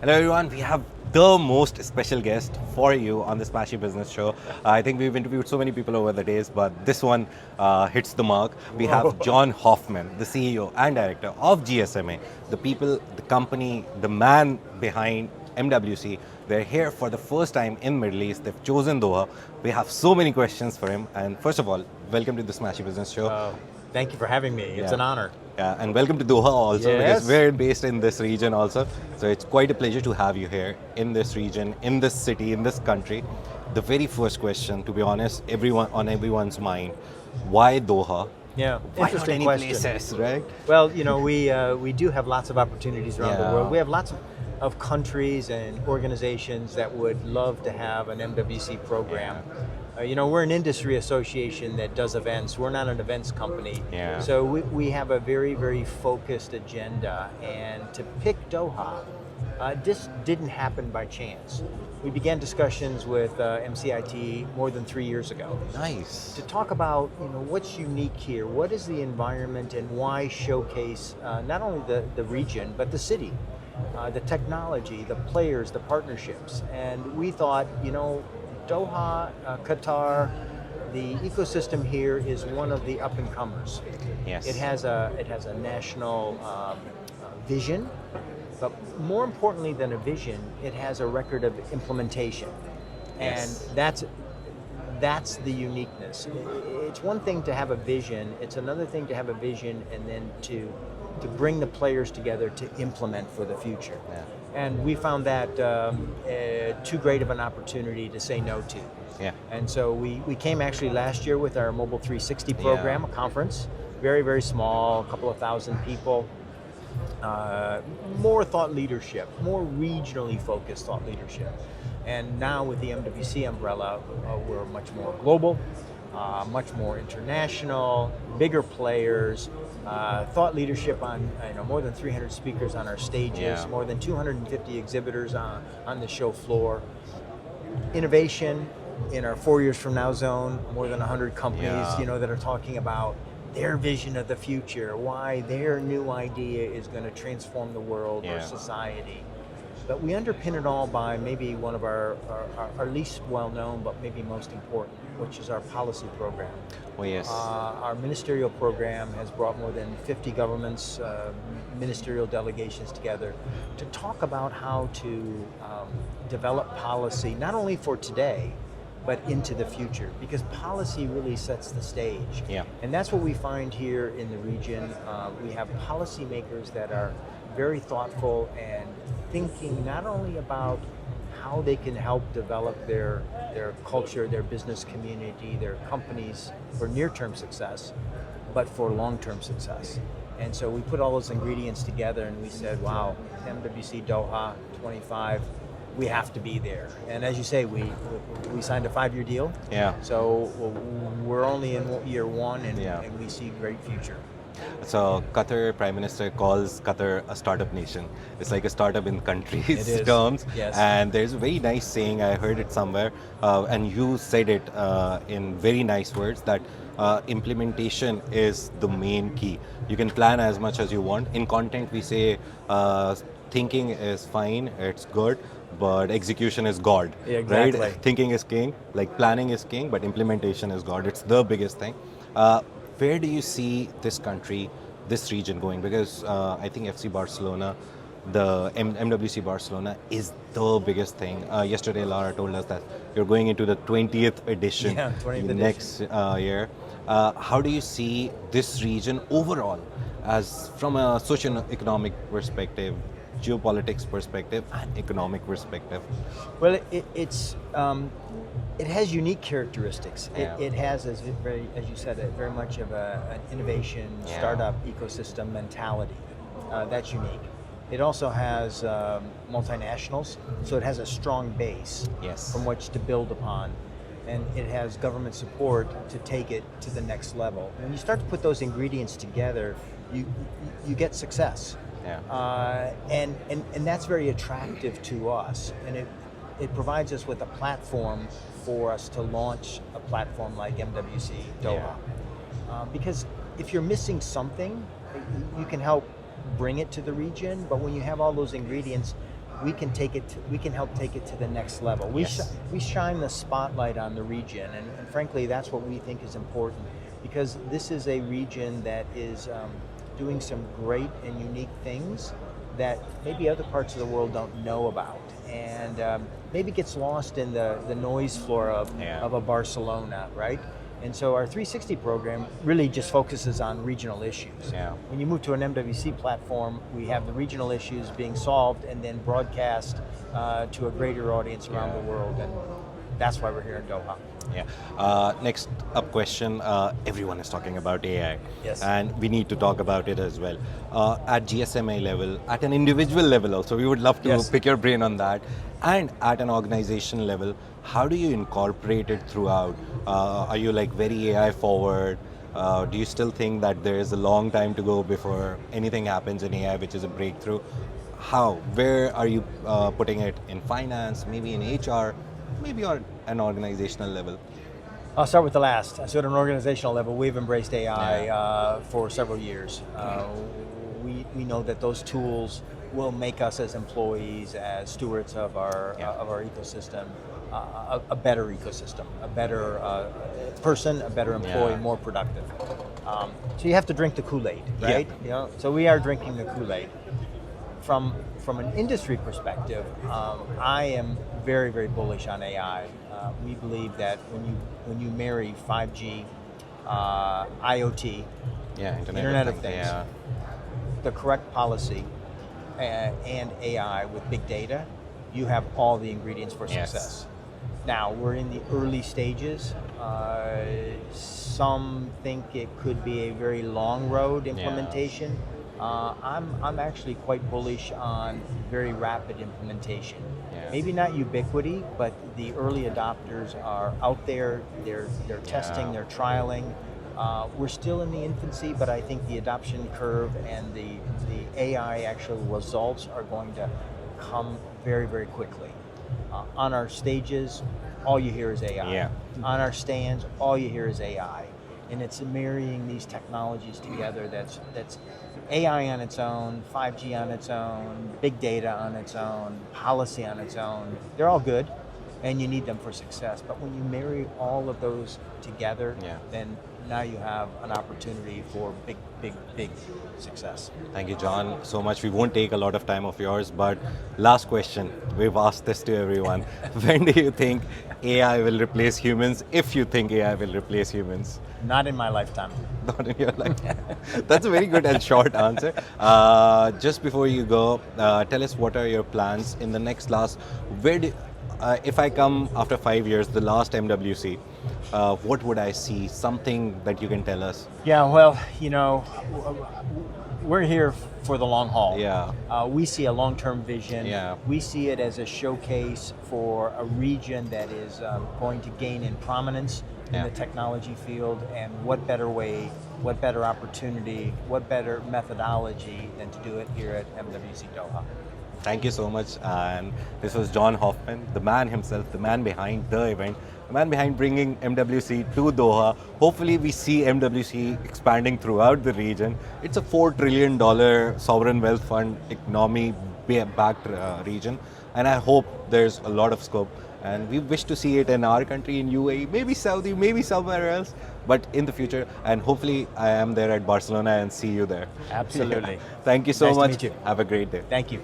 Hello everyone, we have the most special guest for you on this Smashy Business Show. I think we've interviewed so many people over the days, but this one hits the mark. We have John Hoffman, the CEO and director of GSMA, the people, the company, the man behind MWC. They're here for the first time in Middle East. They've chosen Doha. We have so many questions for him. And first of all, welcome to the Smashy Business Show. Thank you for having me. It's an honor. Yeah, and welcome to Doha also, Yes. because we're based in this region also. So it's quite a pleasure to have you here in this region, in this city, in this country. The very first question, to be honest, everyone's mind, why Doha? Yeah, Why not interesting any question. places, right? Well, you know, we do have lots of opportunities around the Yeah. world. We have lots of countries and organizations that would love to have an MWC program. You know, we're an industry association that does events. We're not an events company. Yeah. So we have a very, very focused agenda. And to pick Doha, this didn't happen by chance. We began discussions with MCIT more than 3 years ago. Nice. To talk about, you know, what's unique here, what is the environment, and why showcase not only the region but the city, the technology, the players, the partnerships. And we thought, you know, Doha, Qatar, the ecosystem here is one of the up and comers. Yes. It has a national vision, but more importantly than a vision, it has a record of implementation. Yes. And that's the uniqueness. It's one thing to have a vision, it's another thing to have a vision and then to bring the players together to implement for the future. Yeah. And we found that too great of an opportunity to say no to. Yeah. And so we came actually last year with our Mobile 360 program, Yeah. a conference, very, very small, a couple of thousand people. More thought leadership, more regionally focused thought leadership. And now with the MWC umbrella, we're much more global, much more international, bigger players, thought leadership on more than 300 speakers on our stages, Yeah. more than 250 exhibitors on the show floor. Innovation in our 4 years from now zone, more than 100 companies, Yeah. that are talking about their vision of the future, why their new idea is going to transform the world or Yeah. society. But we underpin it all by maybe one of our least well-known, but maybe most important, which is our policy program. Oh, yes. Our ministerial program has brought more than 50 governments, ministerial delegations together to talk about how to develop policy, not only for today, but into the future, because policy really sets the stage. Yeah. And that's what we find here in the region. We have policymakers that are very thoughtful and thinking not only about how they can help develop their culture, their business community, their companies for near-term success, but for long-term success. And so we put all those ingredients together and we said, wow, MWCDoha 25, we have to be there. And as you say, we signed a 5-year deal. Yeah. So we're only in year one and, Yeah. and we see great future. So Qatar Prime Minister calls Qatar a startup nation. It's like a startup in countries It is. terms. Yes. And there's a very nice saying, I heard it somewhere, and you said it in very nice words, that implementation is the main key. You can plan as much as you want. In content we say thinking is fine, it's good, but execution is God. Yeah, exactly. Right? Thinking is king, like planning is king, but implementation is God. It's the biggest thing. Where do you see this country, this region going? Because I think FC Barcelona, the MWC Barcelona is the biggest thing. Yesterday, Laura told us that you're going into the 20th edition Yeah, 20th next year. How do you see this region overall, as from a socio-economic perspective, geopolitics perspective, and economic perspective? Well, it has unique characteristics. Yeah. It has, as you said, very much of an innovation, Yeah. startup ecosystem mentality. That's unique. It also has multinationals, so it has a strong base Yes. from which to build upon. And it has government support to take it to the next level. When you start to put those ingredients together, you get success. Yeah. And that's very attractive to us, and it provides us with a platform for us to launch a platform like MWC Doha. Because if you're missing something, you can help bring it to the region, but when you have all those ingredients, we can take it. We can help take it to the next level. We shine the spotlight on the region, and frankly, that's what we think is important, because this is a region that is doing some great and unique things that maybe other parts of the world don't know about, and maybe gets lost in the noise floor of a Barcelona, right? And so our 360 program really just focuses on regional issues. Yeah. When you move to an MWC platform, we have the regional issues being solved and then broadcast to a greater audience around the world, and that's why we're here in Doha. Yeah. Next up question, everyone is talking about AI. Yes. And we need to talk about it as well. At GSMA level, at an individual level also, we would love to pick your brain on that. And at an organization level, how do you incorporate it throughout? Are you like very AI forward? Do you still think that there is a long time to go before anything happens in AI, which is a breakthrough? How? Where are you putting it in finance, maybe in HR, maybe on an organizational level? I'll start with the last. So at an organizational level, we've embraced AI for several years. We know that those tools will make us as employees, as stewards of our ecosystem, a better ecosystem, a better person, a better employee, more productive. So you have to drink the Kool-Aid, right? Yeah. You know, so we are drinking the Kool-Aid. From an industry perspective, I am very, very bullish on AI. We believe that when you marry 5G, IoT, Internet of Things, the correct policy, and AI with big data, you have all the ingredients for success. Now, we're in the early stages. Some think it could be a very long road implementation. I'm actually quite bullish on very rapid implementation. Maybe not ubiquity, but the early adopters are out there. They're testing, they're trialing. We're still in the infancy, but I think the adoption curve and the AI actual results are going to come very, very quickly. On our stages, all you hear is AI. On our stands, all you hear is AI. And it's marrying these technologies together that's AI on its own, 5G on its own, big data on its own, policy on its own. They're all good, and you need them for success. But when you marry all of those together, then now you have an opportunity for big, big, big success. Thank you, John, so much. We won't take a lot of time of yours, but last question. We've asked this to everyone. When do you think AI will replace humans, if you think AI will replace humans? Not in my lifetime. Not in your lifetime. That's a very good and short answer. Just before you go, tell us what are your plans in the next if I come after 5 years, the last MWC, what would I see? Something that you can tell us? Yeah, well, you know, we're here for the long haul. We see a long-term vision. We see it as a showcase for a region that is going to gain in prominence in the technology field, and what better way, what better opportunity, what better methodology than to do it here at MWCDoha. Thank you so much. And this was John Hoffman, the man himself, the man behind the event, the man behind bringing MWC to Doha. Hopefully we see MWC expanding throughout the region. It's a $4 trillion sovereign wealth fund economy backed region. And I hope there's a lot of scope. And we wish to see it in our country, in UAE, maybe Saudi, maybe somewhere else, but in the future. And hopefully I am there at Barcelona and see you there. Absolutely. Thank you so Nice to much. meet you. Have a great day. Thank you.